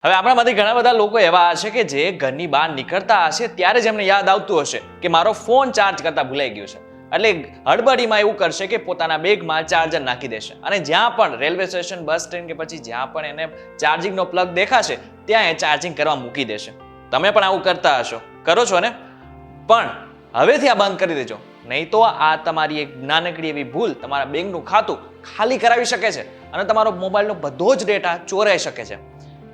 હવે આપણામાંથી ઘણા બધા લોકો એવા હશે કે જે ઘરની બહાર નીકળતા હશે ત્યારે જ એમને યાદ આવતું હશે કે મારો ફોન ચાર્જ કરતા ભૂલાઈ ગયો છે. એટલે હડબડીમાં એવું કરશે કે પોતાના બેગમાં ચાર્જર નાખી દેશે અને જ્યાં પણ રેલવે સ્ટેશન, બસ સ્ટેન્ડ કે પછી જ્યાં પણ એને ચાર્જિંગનો પ્લગ દેખાશે ત્યાં એ ચાર્જિંગ કરવા મૂકી દેશે. તમે પણ આવું કરતા હશો, કરો છો ને? પણ હવેથી આ બંધ કરી દેજો, નહીં તો આ તમારી એક નાનકડી એવી ભૂલ તમારા બેંકનું ખાતું ખાલી કરાવી શકે છે અને તમારો મોબાઈલનો બધો જ ડેટા ચોરાઈ શકે છે.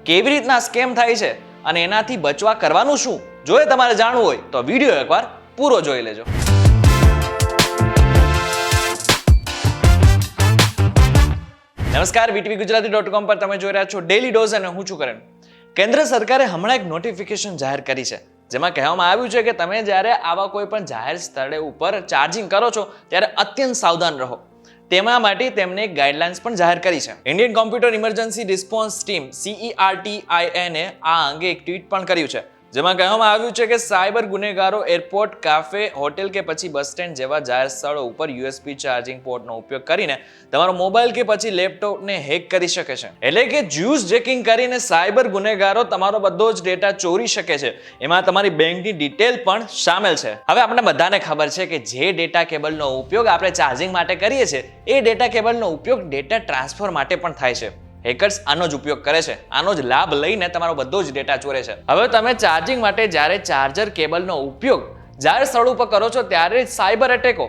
કેવી રીતના સ્કેમ થાય છે અને એનાથી બચવા કરવાનું શું, જો એ તમારે જાણવું હોય તો વિડીયો એકવાર પૂરો જોઈ લેજો. નમસ્કાર, VTVGujarati.com પર તમે જોઈ રહ્યા છો ડેલી ડોઝ અને હું છું કરણ. કેન્દ્ર સરકારે હમણાં એક નોટિફિકેશન જાહેર કરી છે જેમાં કહેવામાં આવ્યું છે કે તમે જ્યારે આવા કોઈ પણ જાહેર સ્થળે ઉપર ચાર્જિંગ કરો છો ત્યારે અત્યંત સાવધાન રહો. તેના માટે તેમણે ગાઈડલાઇન્સ પણ જાહેર કરી છે. Indian computer emergency response team CERTIN આ અંગે એક ટ્વીટ પણ કર્યું છે જેમાં કહેવામાં આવ્યું છે કે સાયબર ગુનેગારો એરપોર્ટ, કાફે, હોટેલ કે પછી બસ સ્ટેન્ડ જેવા જાહેર સ્થળો ઉપર USB ચાર્જિંગ પોર્ટનો ઉપયોગ કરીને તમારો મોબાઈલ કે પછી લેપટોપને હેક કરી શકે છે. એટલે કે જ્યુસ જેકિંગ કરીને સાયબર ગુનેગારો તમારો બધો જ ડેટા ચોરી શકે છે. એમાં તમારી બેંકની ડિટેલ પણ સામેલ છે. હવે આપણે બધાને ખબર છે કે જે ડેટા કેબલનો ઉપયોગ આપણે ચાર્જિંગ માટે કરીએ છીએ એ ડેટા કેબલનો ઉપયોગ ડેટા ટ્રાન્સફર માટે પણ થાય છે. હેકર્સ આનો જ ઉપયોગ કરે છે, આનો જ લાભ લઈને તમારો બધો જ ડેટા ચોરે છે. હવે તમે ચાર્જિંગ માટે જ્યારે ચાર્જર કેબલનો ઉપયોગ જાહેર સ્થળ ઉપર કરો છો ત્યારે સાયબર એટેકો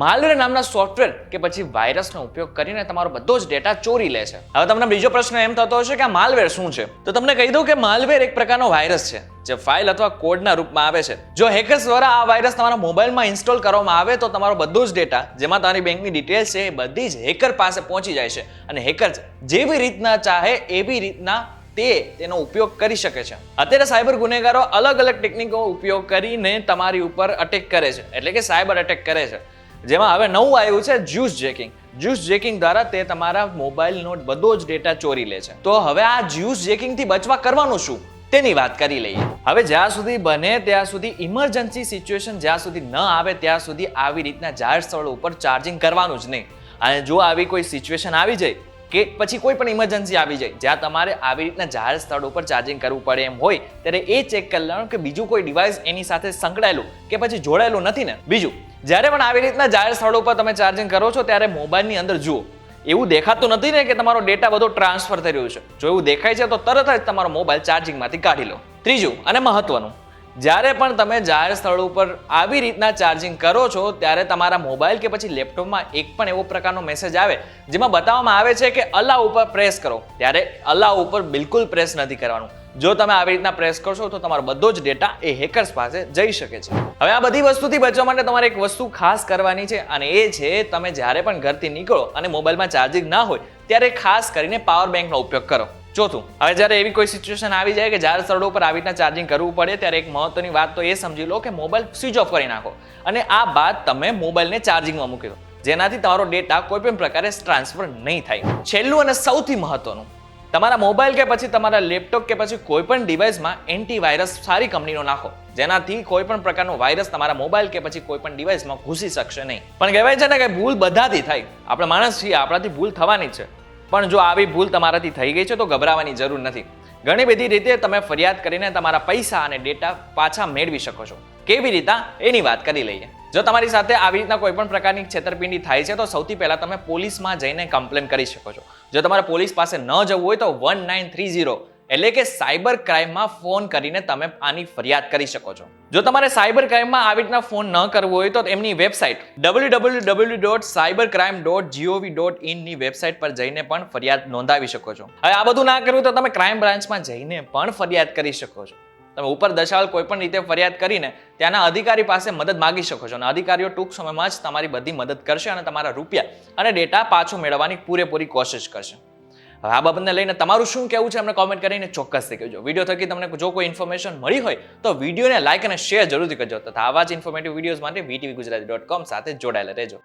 માલવેર નામના સોફ્ટવેર કે પછી વાયરસનો ઉપયોગ કરીને તમારો બધો જ ડેટા ચોરી લે છે. હવે તમને બીજો પ્રશ્ન એમ થતો હશે કે આ માલવેર શું છે? તો તમને કહી દઉં કે માલવેર એક પ્રકારનો વાયરસ છે જે ફાઇલ અથવા કોડના રૂપમાં આવે છે. જો હેકર્સ દ્વારા આ વાયરસ તમારા મોબાઈલમાં ઇન્સ્ટોલ કરવામાં આવે તો તમારો બધો જ ડેટા, જેમાં તમારી બેંકની ડિટેલ્સ છે, એ બધી જ હેકર પાસે પહોંચી જાય છે અને હેકર્સ જેવી રીતના ચાહે એવી રીતના તેનો ઉપયોગ કરી શકે છે. અત્યારે સાયબર ગુનેગારો અલગ અલગ ટેકનિકો ઉપયોગ કરીને તમારી ઉપર અટેક કરે છે, એટલે કે સાયબર અટેક કરે છે. જેમાં હવે નવું આવ્યું છે જ્યુસ જેકિંગ. જ્યુસ જેકિંગ દ્વારા તે તમારા મોબાઈલનો બધો જ ડેટા ચોરી લે છે. તો હવે આ જ્યુસ જેકિંગથી બચવા કરવાનું શું તેની વાત કરી લઈએ. હવે જ્યાં સુધી બને ત્યાં સુધી ઇમરજન્સી સિચ્યુએશન જ્યાં સુધી ન આવે ત્યાં સુધી આવી રીતના જાહેર સ્થળો ઉપર ચાર્જિંગ કરવાનું જ નહીં. અને જો આવી કોઈ સિચ્યુએશન આવી જાય કે પછી કોઈ પણ ઇમરજન્સી આવી જાય જ્યાં તમારે આવી રીતના જાહેર સ્થળ ઉપર ચાર્જિંગ કરવું પડે એમ હોય ત્યારે એ ચેક કરી લેવાનું કે બીજું કોઈ ડિવાઇસ એની સાથે સંકળાયેલું કે પછી જોડાયેલું નથી ને. બીજું, જ્યારે પણ આવી રીતના જાહેર સ્થળો ઉપર તમે ચાર્જિંગ કરો છો ત્યારે મોબાઈલની અંદર જુઓ, એવું દેખાતું નથી ને કે તમારો ડેટા બધો ટ્રાન્સફર થઈ રહ્યો છે. જો એવું દેખાય છે તો તરત જ તમારો મોબાઈલ ચાર્જિંગમાંથી કાઢી લો. ત્રીજું અને મહત્વનું, જ્યારે પણ તમે જાહેર સ્થળ ઉપર આવી રીતના ચાર્જિંગ કરો છો ત્યારે તમારા મોબાઈલ કે પછી લેપટોપમાં એક પણ એવો પ્રકારનો મેસેજ આવે જેમાં બતાવવામાં આવે છે કે અલાઉ ઉપર પ્રેસ કરો, ત્યારે અલાઉ ઉપર બિલકુલ પ્રેસ નથી કરવાનું. જો તમે આવી રીતના પ્રેસ કરશો તો તમારો બધો જ ડેટા એ હેકર્સ પાસે જઈ શકે છે. હવે આ બધી વસ્તુથી બચવા માટે તમારે એક વસ્તુ ખાસ કરવાની છે અને એ છે તમે જ્યારે પણ ઘરથી નીકળો અને મોબાઈલમાં ચાર્જિંગ ના હોય ત્યારે ખાસ કરીને પાવર બેંકનો ઉપયોગ કરો. ચોથું, હવે જ્યારે એવી કોઈ સિચ્યુએશન આવી જાય કે જાહેર સ્થળો ઉપર આવી રીતના ચાર્જિંગ કરવું પડે ત્યારે એક મહત્વની વાત તો એ સમજી લો કે મોબાઈલ સ્વિચ ઓફ કરી નાખો અને આ બાદ તમે મોબાઈલને ચાર્જિંગમાં મૂકી દો, જેનાથી તમારો ડેટા કોઈ પણ પ્રકારે ટ્રાન્સફર નહીં થાય. છેલ્લું અને સૌથી મહત્વનું, તમારા મોબાઈલ કે પછી તમારા લેપટોપ કે પછી કોઈ પણ ડિવાઇસમાં એન્ટીવાયરસ સારી કંપનીનો નાખો, જેનાથી કોઈ પણ પ્રકારનો વાયરસ તમારા મોબાઈલ કે પછી કોઈ પણ ડિવાઇસમાં ઘૂસી શકશે નહીં. પણ કહેવાય છે ને કે ભૂલ બધાથી થાય, આપણે માણસ છીએ, આપણાથી ભૂલ થવાની જ છે. પણ જો આવી ભૂલ તમારાથી થઈ ગઈ છે તો ગભરાવાની જરૂર નથી. ઘણી બધી રીતે તમે ફરિયાદ કરીને તમારા પૈસા અને ડેટા પાછા મેળવી શકો છો. કેવી રીતના એની વાત કરી લઈએ. જો તમારી સાથે આવી રીતના કોઈ પણ પ્રકારની છેતરપિંડી થાય છે તો સૌથી પહેલા તમે પોલીસમાં જઈને કમ્પ્લેન કરી શકો છો. જો તમારે પોલીસ પાસે ન જવું હોય તો 1930 એટલે કે સાયબર ક્રાઇમમાં ફોન કરીને તમે આની ફરિયાદ કરી શકો છો. જો તમારે સાયબર ક્રાઇમમાં આવી રીતના ફોન ન કરવો હોય તો એમની વેબસાઇટ www.cybercrime.gov.in ની વેબસાઇટ પર જઈને પણ ફરિયાદ નોંધાવી શકો છો. હવે આ બધું ના કરવું તો તમે ક્રાઇમ બ્રાન્ચમાં જઈને પણ ફરિયાદ કરી શકો છો. તમે ઉપર દર્શાવેલ કોઈ પણ રીતે ફરિયાદ કરીને ત્યાંના અધિકારી પાસે મદદ માંગી શકો છો અને અધિકારીઓ ટૂંક સમયમાં જ તમારી બધી મદદ કરશે અને તમારા રૂપિયા અને ડેટા પાછો મેળવવાની પૂરેપૂરી કોશિશ કરશે. હવે આ બાબતને લઈને તમારું શું કહેવું છે અમને કોમેન્ટ કરીને ચોક્કસથી કહેજો. વિડીયો થકી તમને જો કોઈ ઇન્ફોર્મેશન મળી હોય તો વિડીયોને લાઇક અને શેર જરૂરથી કરજો તથા આવા જ ઇન્ફોર્મેટિવ વિડીયોઝ માટે VTVGujarati.com સાથે જોડાયેલા રહેજો.